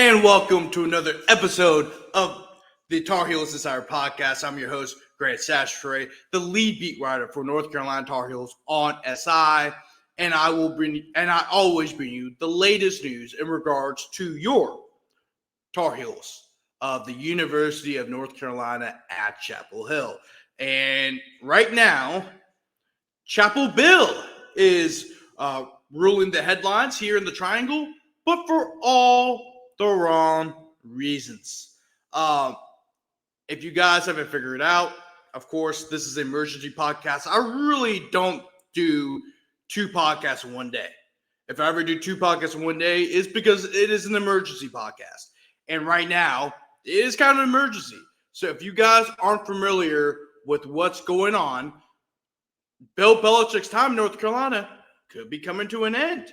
And welcome to another episode of the Tar Heels Insider Podcast. I'm your host, Grant Sashtre, the lead beat writer for North Carolina Tar Heels on SI, and I always bring you the latest news in regards to your Tar Heels of the University of North Carolina at Chapel Hill. And right now, Chapel Bill is ruling the headlines here in the Triangle, but for all the wrong reasons. If you guys haven't figured it out, of course, this is an emergency podcast. I really don't do two podcasts in one day. If I ever do two podcasts in one day, it's because it is an emergency podcast. And right now, it is kind of an emergency. So if you guys aren't familiar with what's going on, Bill Belichick's time in North Carolina could be coming to an end.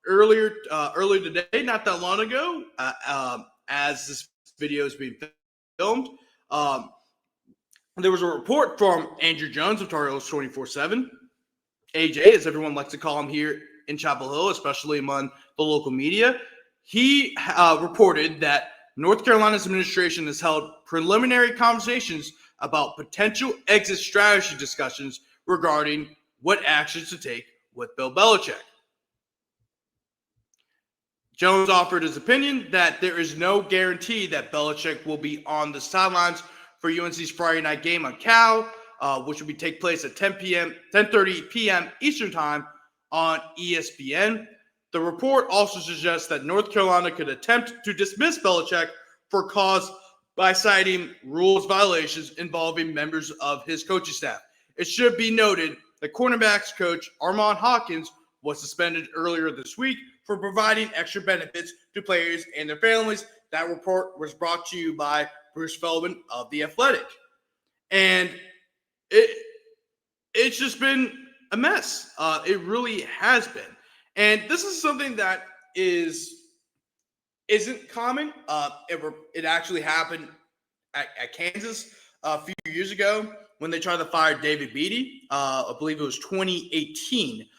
Earlier today, not that long ago, as this video is being filmed, there was a report from Andrew Jones of Tar Heels 24/7, AJ, as everyone likes to call him here in Chapel Hill, especially among the local media. He reported that North Carolina's administration has held preliminary conversations about potential exit strategy discussions regarding what actions to take with Bill Belichick. Jones offered his opinion that there is no guarantee that Belichick will be on the sidelines for UNC's Friday night game on Cal, which will take place at 10:30 p.m. Eastern Time on ESPN. The report also suggests that North Carolina could attempt to dismiss Belichick for cause by citing rules violations involving members of his coaching staff. It should be noted that cornerbacks coach Armand Hawkins was suspended earlier this week for providing extra benefits to players and their families. That report was brought to you by Bruce Feldman of The Athletic. And it's just been a mess. It really has been. And this is something that isn't common. It actually happened at Kansas a few years ago when they tried to fire David Beatty. I believe it was 2018.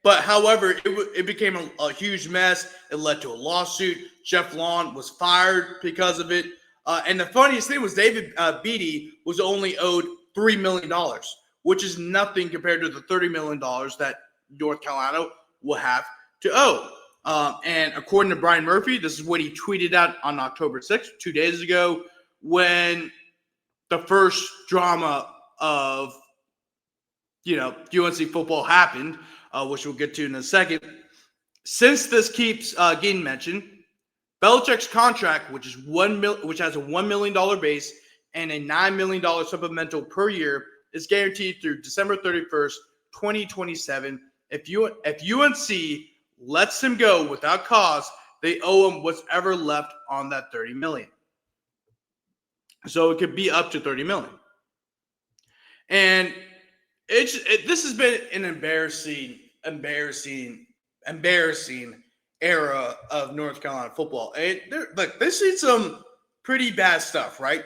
But however, it became a huge mess. It led to a lawsuit. Jeff Long was fired because of it. And the funniest thing was David Beatty was only owed $3 million, which is nothing compared to the $30 million that North Carolina will have to owe. And according to Brian Murphy, this is what he tweeted out on October 6th, 2 days ago, when the first drama of UNC football happened, which we'll get to in a second. Since this keeps getting mentioned, Belichick's contract, which has a $1 million base and a $9 million supplemental per year, is guaranteed through December 31st, 2027. If UNC lets him go without cause, they owe him what's ever left on that $30 million. So it could be up to $30 million. And this has been an embarrassing era of North Carolina football. And they see some pretty bad stuff, right?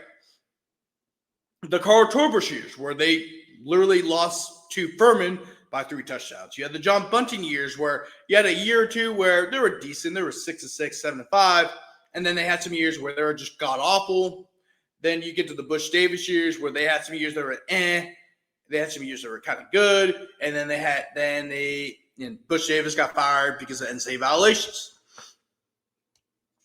The Carl Tolbert years, where they literally lost to Furman by 3 touchdowns. You had the John Bunting years, where you had a year or two where they were decent. They were 6-6, 7-5, and then they had some years where they were just god awful. Then you get to the Bush Davis years, where they had some years that were They had some years that were kind of good, and then Bush Davis got fired because of NCAA violations.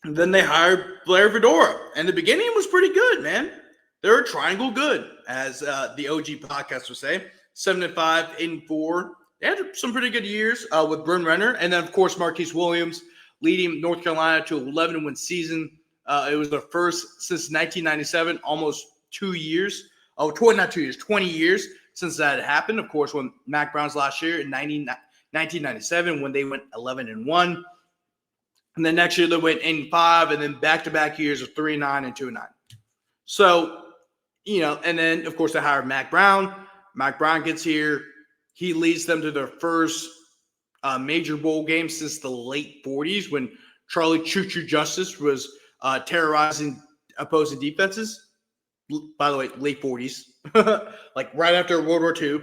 And then they hired Blair Fedora, and the beginning was pretty good, man. They were triangle good, as the OG podcast would say. 7-5, 8-4. They had some pretty good years with Bryn Renner, and then of course Marquise Williams leading North Carolina to an 11-win season. It was their first since 1997, almost 2 years. 20 years since that had happened. Of course, when Mac Brown's last year in 1997, when they went 11-1. And then next year they went 8-5, and then back-to-back years of 3-9 and 2-9. So, and then, of course, they hired Mac Brown. Mac Brown gets here. He leads them to their first major bowl game since the late 40s, when Charlie Choo-Choo Justice was terrorizing opposing defenses. By the way, late 40s, like right after World War II.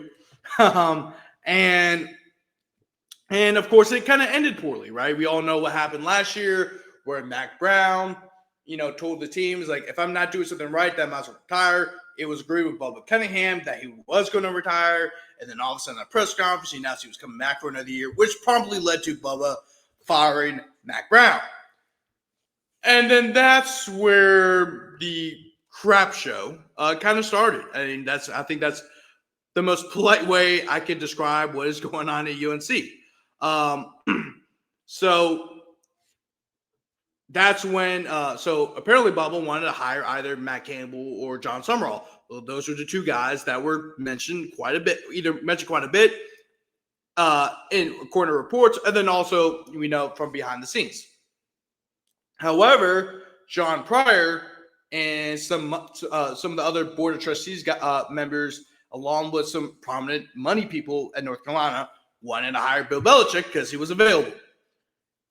And And, of course, it kind of ended poorly, right? We all know what happened last year where Mac Brown, told the teams, like, if I'm not doing something right, then I might as well retire. It was agreed with Bubba Cunningham that he was going to retire. And then all of a sudden, at a press conference, he announced he was coming back for another year, which promptly led to Bubba firing Mac Brown. And then that's where the crap show kind of started. I mean, I think that's the most polite way I can describe what is going on at UNC. So that's when, so apparently Bubba wanted to hire either Matt Campbell or John Summerall. Well, those were the two guys that were mentioned quite a bit, in according to reports, and then also we know from behind the scenes. However, John Pryor and some of the other board of trustees members, along with some prominent money people at North Carolina, wanted to hire Bill Belichick because he was available.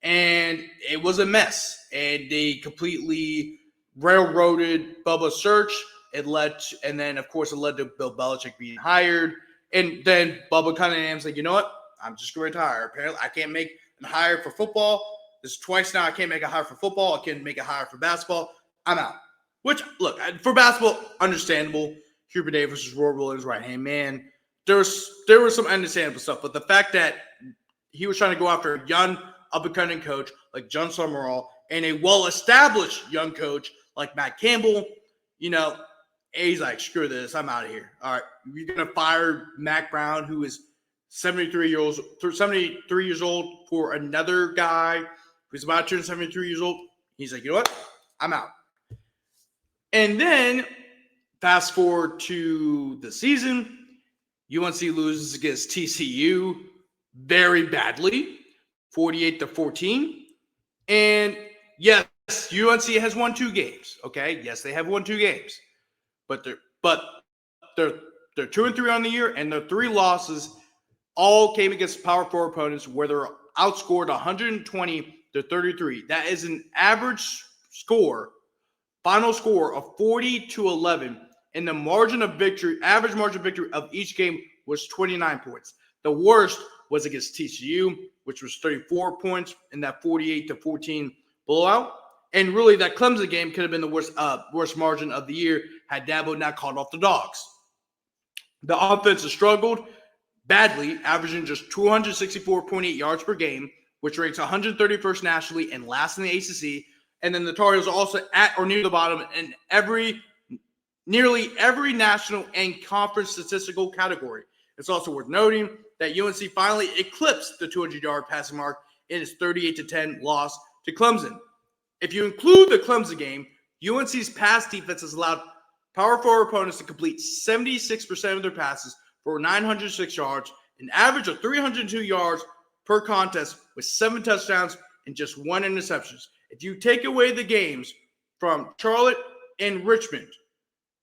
And it was a mess. And they completely railroaded Bubba's search. And then, of course, it led to Bill Belichick being hired. And then Bubba Cunningham's like, you know what? I'm just going to retire. Apparently, I can't make a hire for football. This is twice now. I can't make a hire for football. I can't make a hire for basketball. I'm out. Which, look, for basketball, understandable. Hubert Davis was Roy Williams' right-hand man. There was some understandable stuff. But the fact that he was trying to go after a young, up-and-coming coach like John Summerall and a well-established young coach like Matt Campbell, he's like, screw this. I'm out of here. All right, you're going to fire Mac Brown, who is 73 years old, for another guy who's about to turn 73 years old. He's like, you know what? I'm out. And then fast forward to the season, UNC loses against TCU very badly, 48-14. And yes, UNC has won 2 games. Okay, yes, they have won 2 games, but they're 2-3 on the year, and their 3 losses all came against Power 4 opponents where they're outscored 120-33. That is an average score, final score of 40-11, and the average margin of victory of each game was 29 points. The worst was against TCU, which was 34 points in that 48-14 blowout. And really, that Clemson game could have been the worst margin of the year had Dabo not called off the dogs. The offense has struggled badly, averaging just 264.8 yards per game, which ranks 131st nationally and last in the ACC. And then the Tar Heels are also at or near the bottom in nearly every national and conference statistical category. It's also worth noting that UNC finally eclipsed the 200-yard passing mark in its 38-10 loss to Clemson. If you include the Clemson game, UNC's pass defense has allowed Power 4 opponents to complete 76% of their passes for 906 yards, an average of 302 yards per contest with 7 touchdowns and just 1 interception. If you take away the games from Charlotte and Richmond,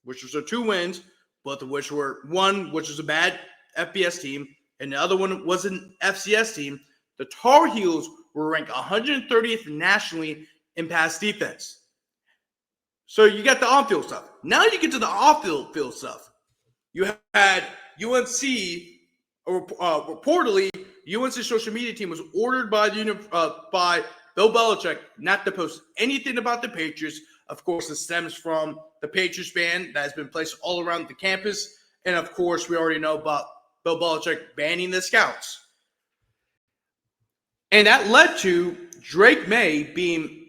which was their 2 wins, both of which were one, which was a bad FBS team, and the other one was an FCS team, the Tar Heels were ranked 130th nationally in pass defense. So you got the on-field stuff. Now you get to the off-field stuff. You had UNC, reportedly, UNC's social media team was ordered by Bill Belichick not to post anything about the Patriots. Of course, it stems from the Patriots ban that has been placed all around the campus. And, of course, we already know about Bill Belichick banning the scouts. And that led to Drake May being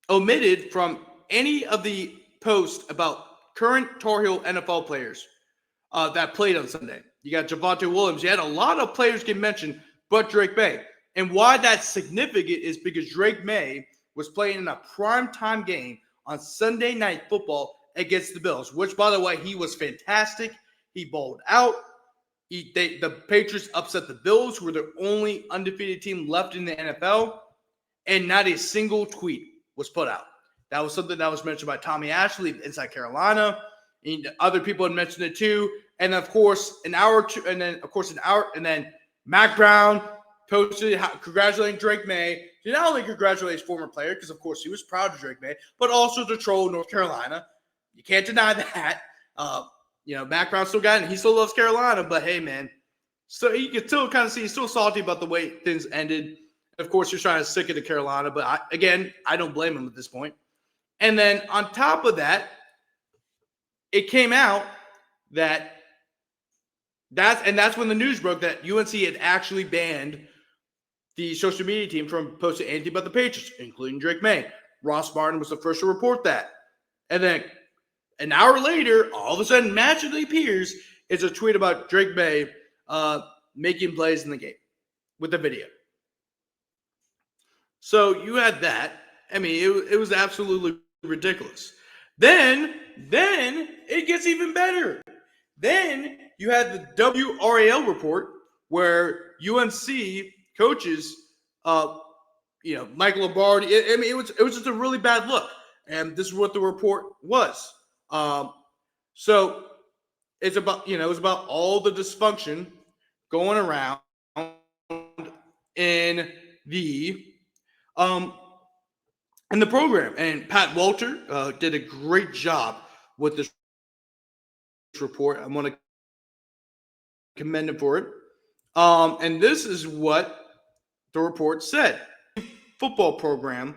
omitted from any of the posts about current Tar Heel NFL players that played on Sunday. You got Javonte Williams. You had a lot of players get mentioned, but Drake May. And why that's significant is because Drake May was playing in a primetime game on Sunday Night Football against the Bills, which, by the way, he was fantastic. He bowled out. The Patriots upset the Bills, who were the only undefeated team left in the NFL, and not a single tweet was put out. That was something that was mentioned by Tommy Ashley inside Carolina. And other people had mentioned it too. And of course, an hour or two, and then Mac Brown posted congratulating Drake May. To not only congratulate his former player, because of course he was proud of Drake May, but also to troll North Carolina. You can't deny that. Mac Brown still got it. He still loves Carolina, but hey, man, So you can still kind of see he's still salty about the way things ended. Of course, he's trying to stick it to Carolina, but I don't blame him at this point. And then on top of that, it came out that's when the news broke that UNC had actually banned the social media team from posting anything about the Patriots, including Drake May. Ross Martin was the first to report that. And then an hour later, all of a sudden, magically appears is a tweet about Drake May making plays in the game with the video. So you had that. I mean, it was absolutely ridiculous. Then it gets even better. Then you had the WRAL report where UNC coaches, Michael Lombardi. It was just a really bad look, and this is what the report was. So it's about it was about all the dysfunction going around in the program, and Pat Walter did a great job with this report. I want to commend him for it. And this is what the report said. Football program.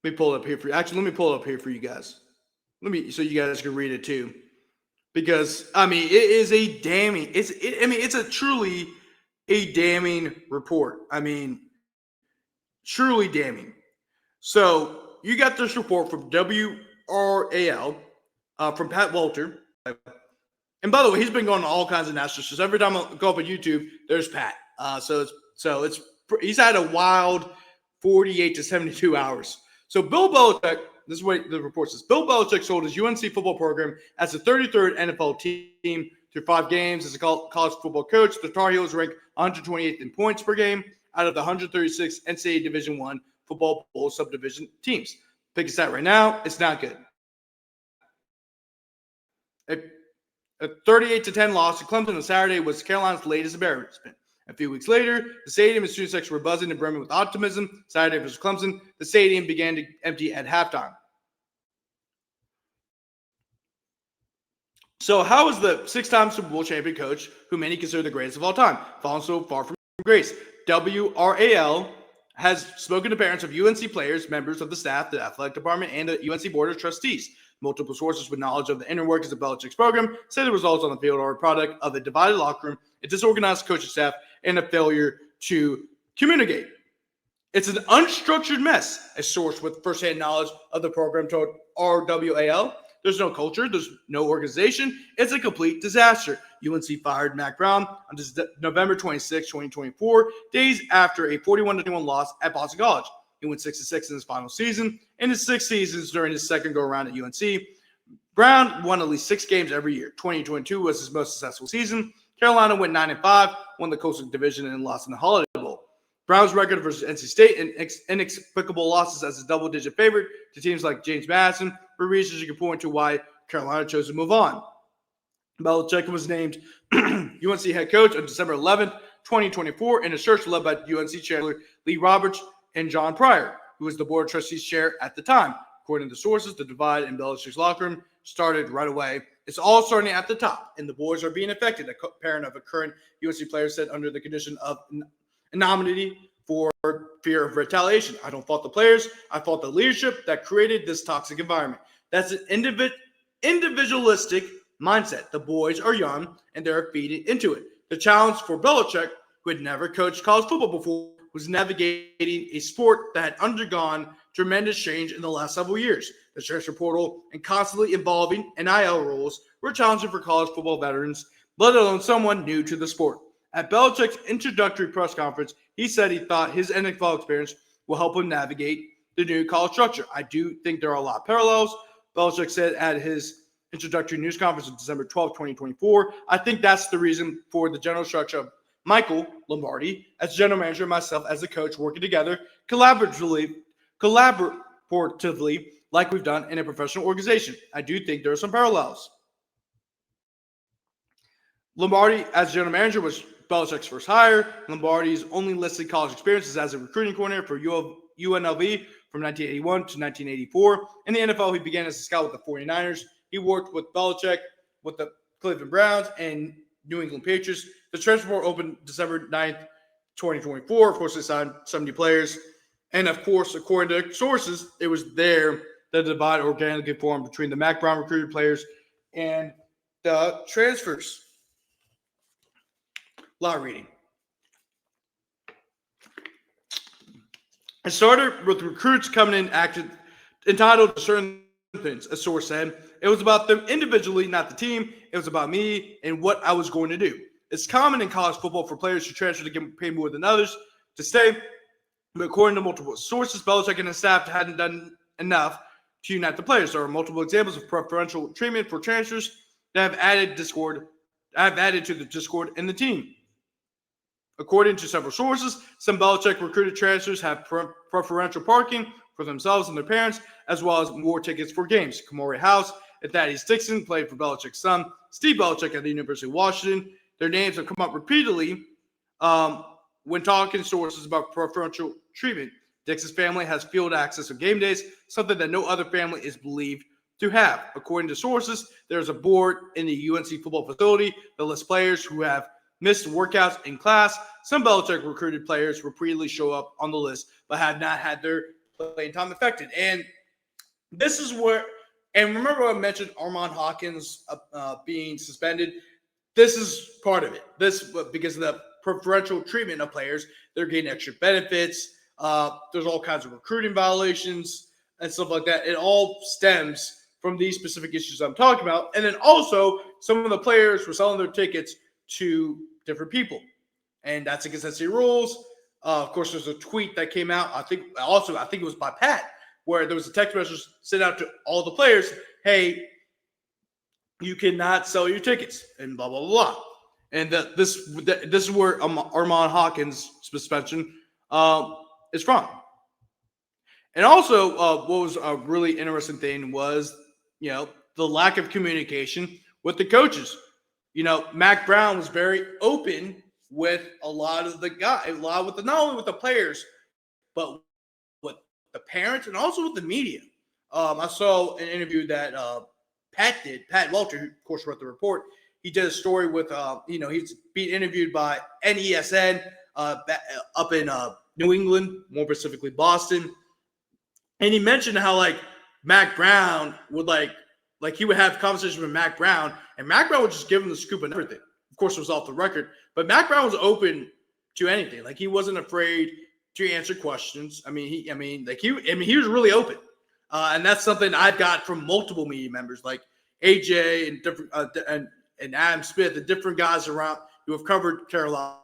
Let me pull it up here for you. Actually, let me pull it up here for you guys. So you guys can read it too. Because it is a damning. It's a truly a damning report. Truly damning. So you got this report from WRAL from Pat Walter. And by the way, he's been going to all kinds of national shows. Every time I go up on YouTube, there's Pat. He's had a wild 48 to 72 hours. So Bill Belichick, this is what the report says. Bill Belichick sold his UNC football program as the 33rd NFL team through 5 games as a college football coach. The Tar Heels ranked 128th in points per game out of the 136 NCAA Division I football bowl subdivision teams. Pick a stat right now. It's not good. A 38-10 loss to Clemson on Saturday was Carolina's latest embarrassment. A few weeks later, the stadium and student section were buzzing and brimming with optimism. Saturday versus Clemson, the stadium began to empty at halftime. So how is the 6-time Super Bowl champion coach, who many consider the greatest of all time, fallen so far from grace? WRAL has spoken to parents of UNC players, members of the staff, the athletic department, and the UNC Board of Trustees. Multiple sources with knowledge of the inner workings of Belichick's program say the results on the field are a product of a divided locker room, a disorganized coaching staff, and a failure to communicate. It's an unstructured mess, a source with firsthand knowledge of the program told RWAL. There's no culture. There's no organization. It's a complete disaster. UNC fired Mac Brown on November 26, 2024, days after a 41-21 loss at Boston College. He went 6-6 in his final season. In his 6 seasons during his second go-around at UNC, Brown won at least 6 games every year. 2022 was his most successful season. Carolina went 9-5, won the Coastal Division, and lost in the Holiday Bowl. Brown's record versus NC State and inexplicable losses as a double-digit favorite to teams like James Madison were reasons you can point to why Carolina chose to move on. Belichick was named UNC head coach on December 11th, 2024, in a search led by UNC Chancellor Lee Roberts and John Pryor, who was the Board of Trustees chair at the time. According to sources, the divide in Belichick's locker room started right away. It's all starting at the top, and the boys are being affected. A parent of a current UNC player said under the condition of anonymity for fear of retaliation. I don't fault the players. I fault the leadership that created this toxic environment. That's an individualistic mindset. The boys are young, and they're feeding into it. The challenge for Belichick, who had never coached college football before, was navigating a sport that had undergone tremendous change in the last several years. The transfer portal and constantly evolving NIL rules were challenging for college football veterans, let alone someone new to the sport. At Belichick's introductory press conference, he said he thought his NFL experience will help him navigate the new college structure. I do think there are a lot of parallels. Belichick said at his introductory news conference on December 12, 2024, I think that's the reason for the general structure of Michael Lombardi as general manager and myself as a coach working together collaboratively like we've done in a professional organization. I do think there are some parallels. Lombardi as general manager was Belichick's first hire. Lombardi's only listed college experiences as a recruiting coordinator for UNLV from 1981 to 1984. In the NFL, he began as a scout with the 49ers. He worked with Belichick with the Cleveland Browns and New England Patriots. The transfer portal opened December 9th, 2024. Of course, they signed 70 players. And, of course, according to sources, it was there that the divide organically formed between the Mac Brown recruited players and the transfers. A lot of reading. It started with recruits coming in acted entitled to certain things, a source said. It was about them individually, not the team. It was about me and what I was going to do. It's common in college football for players to transfer to get paid more than others to stay. But according to multiple sources, Belichick and his staff hadn't done enough to unite the players. There are multiple examples of preferential treatment for transfers that have added to the discord in the team. According to several sources, some Belichick recruited transfers have preferential parking for themselves and their parents, as well as more tickets for games. Kamari House and Thaddeus Dixon played for Belichick's son, Steve Belichick, at the University of Washington. Their names have come up repeatedly when talking to sources about preferential treatment. Dixon's family has field access on game days, something that no other family is believed to have. According to sources, there's a board in the UNC football facility that lists players who have missed workouts in class. Some Belichick recruited players repeatedly show up on the list, but have not had their playing time affected. And this is where, and remember I mentioned Armand Hawkins being suspended. This is part of it. This, because of the preferential treatment of players, they're getting extra benefits. There's all kinds of recruiting violations and stuff like that. It all stems from these specific issues I'm talking about. And then also, some of the players were selling their tickets to different people. And that's against NCAA rules. Of course, there's a tweet that came out. I think it was by Pat, where there was a text message sent out to all the players. Hey, you cannot sell your tickets and blah, blah, blah. And this is where Armand Hawkins' suspension is from. And also, what was a really interesting thing was, the lack of communication with the coaches. Mac Brown was very open with a lot of the guys, not only with the players, but with the parents and also with the media. I saw an interview that Pat Welcher, who of course wrote the report. He did a story with, he's being interviewed by NESN up in New England, more specifically Boston. And he mentioned how, Mac Brown would, he would have conversations with Mac Brown, and Mac Brown would just give him the scoop and everything. Of course, it was off the record, but Mac Brown was open to anything. He wasn't afraid to answer questions. He was really open. And that's something I've got from multiple media members, like AJ and different and Adam Smith, and different guys around who have covered Carolina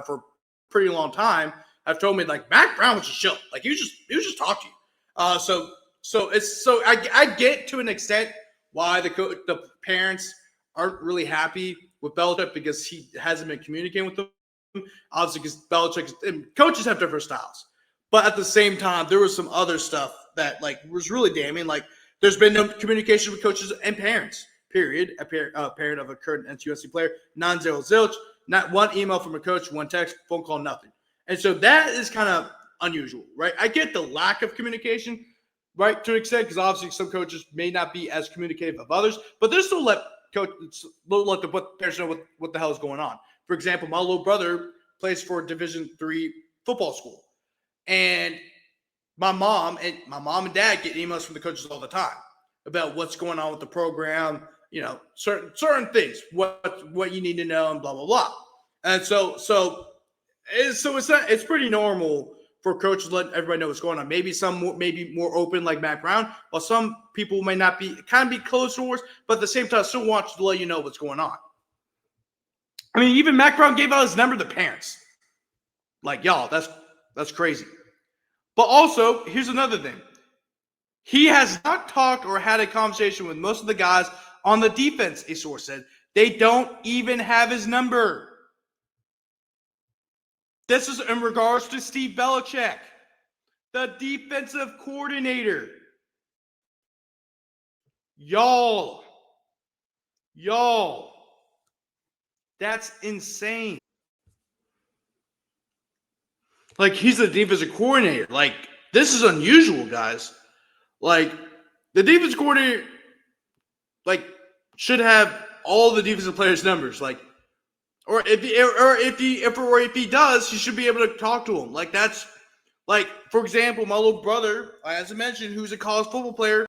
for a pretty long time, have told me Mac Brown was just chill. He was just talk to you. So I get to an extent why the parents aren't really happy with Belichick, because he hasn't been communicating with them. Obviously, because Belichick and coaches have different styles. But at the same time, there was some other stuff that was really damning. There's been no communication with coaches and parents. Period. A parent of a current UNC player, non-zero zilch, not one email from a coach, one text, phone call, nothing. And so that is kind of unusual, right? I get the lack of communication, right, to an extent, because obviously some coaches may not be as communicative of others, but they're still let the parents know what the hell is going on. For example, my little brother plays for a Division III football school, and my mom and dad get emails from the coaches all the time about what's going on with the program, certain things, what you need to know, and blah blah blah. And so it's pretty normal for coaches to let everybody know what's going on. Maybe some more open, like Mac Brown, while some people may not be, kind of be closed doors, but at the same time still want to let you know what's going on. Even Mac Brown gave out his number to the parents. Y'all, that's crazy. But also, here's another thing. He has not talked or had a conversation with most of the guys on the defense, a source said. They don't even have his number. This is in regards to Steve Belichick, the defensive coordinator. Y'all, that's insane. He's the defensive coordinator. This is unusual, guys. The defense coordinator, should have all the defensive players' numbers. Or if he does, you should be able to talk to him. Like that's like, for example, my little brother, as I mentioned, who's a college football player,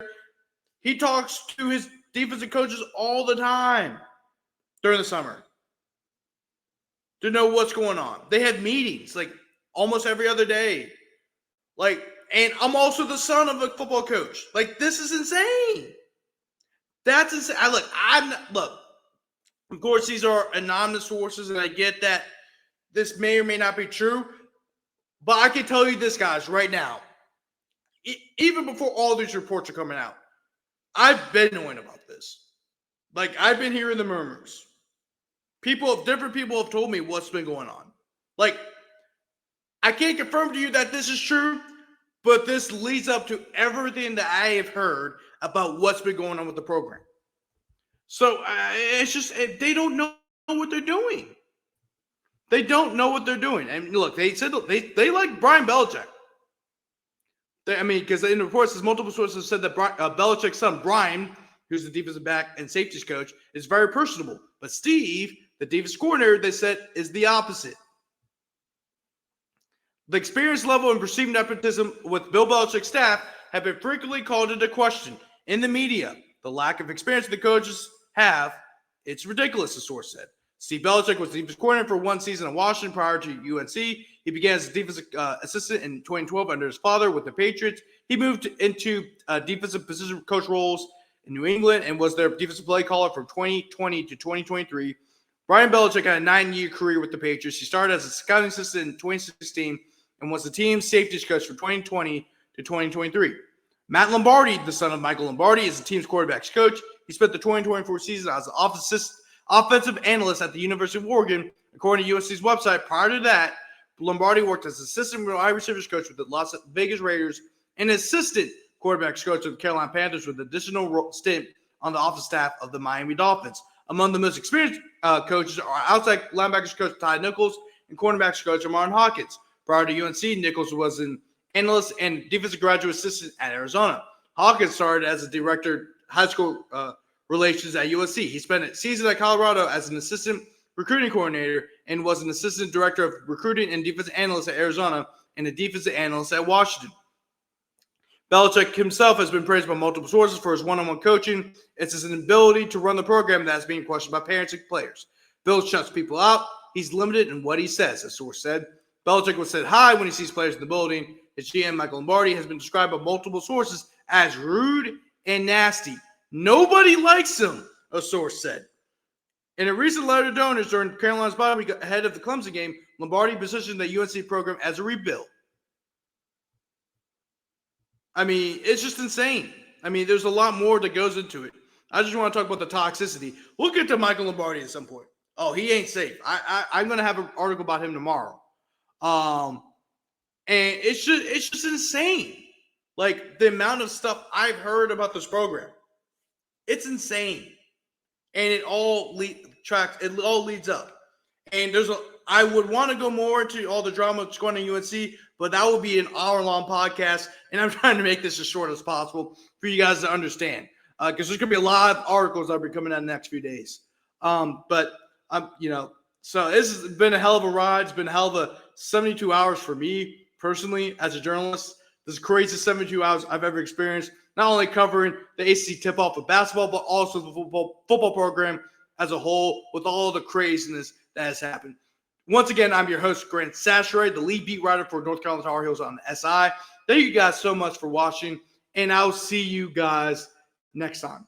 he talks to his defensive coaches all the time during the summer to know what's going on. They have meetings like almost every other day. Like, and I'm also the son of a football coach. Like, this is insane. That's insane. Look. Of course, these are anonymous sources, and I get that this may or may not be true. But I can tell you this, guys, right now. Even before all these reports are coming out, I've been knowing about this. Like, I've been hearing the murmurs. Different people have told me what's been going on. Like, I can't confirm to you that this is true, but this leads up to everything that I have heard about what's been going on with the program. So it's just they don't know what they're doing. They don't know what they're doing. And look, they said they like Brian Belichick. Because in the reports, multiple sources said that Belichick's son, Brian, who's the defensive back and safeties coach, is very personable. But Steve, the defensive coordinator, they said is the opposite. The experience level and perceived nepotism with Bill Belichick's staff have been frequently called into question in the media. The lack of experience the coaches have, it's ridiculous, the source said. Steve Belichick was the defensive coordinator for one season in Washington prior to UNC. He began as a defensive assistant in 2012 under his father with the Patriots. He moved into defensive position coach roles in New England and was their defensive play caller from 2020 to 2023. Brian Belichick had a 9-year career with the Patriots. He started as a scouting assistant in 2016 and was the team's safeties coach from 2020 to 2023. Matt Lombardi, the son of Michael Lombardi, is the team's quarterback's coach. He spent the 2024 season as an offensive analyst at the University of Oregon. According to UNC's website, prior to that, Lombardi worked as assistant wide receivers coach with the Las Vegas Raiders and assistant quarterbacks coach with the Carolina Panthers with additional stint on the office staff of the Miami Dolphins. Among the most experienced coaches are outside linebackers coach Ty Nichols and cornerbacks coach Amon Hawkins. Prior to UNC, Nichols was an analyst and defensive graduate assistant at Arizona. Hawkins started as a director high school relations at UNC. He spent a season at Colorado as an assistant recruiting coordinator and was an assistant director of recruiting and defensive analyst at Arizona and a defensive analyst at Washington. Belichick himself has been praised by multiple sources for his one-on-one coaching. It's his inability to run the program that's being questioned by parents and players. Bill shuts people out. He's limited in what he says, a source said. Belichick was said hi when he sees players in the building. His GM, Michael Lombardi, has been described by multiple sources as rude and nasty. Nobody likes him, a source said. In a recent letter to donors during Carolina's bye week ahead of the Clemson game, Lombardi positioned the UNC program as a rebuild. It's just insane. There's a lot more that goes into it. I just want to talk about the toxicity. We'll get to Michael Lombardi at some point. Oh, he ain't safe. I'm going to have an article about him tomorrow. And it's just insane. Like, the amount of stuff I've heard about this program. It's insane. And it all leads up. And I would want to go more into all the drama that's going on at UNC, but that would be an hour-long podcast, and I'm trying to make this as short as possible for you guys to understand, because there's going to be a lot of articles that will be coming out in the next few days. So this has been a hell of a ride. It's been a hell of a 72 hours for me personally as a journalist. This is the craziest 72 hours I've ever experienced, not only covering the ACC tip-off of basketball, but also the football program as a whole with all the craziness that has happened. Once again, I'm your host, Grant Sashray, the lead beat writer for North Carolina Tar Heels on SI. Thank you guys so much for watching, and I'll see you guys next time.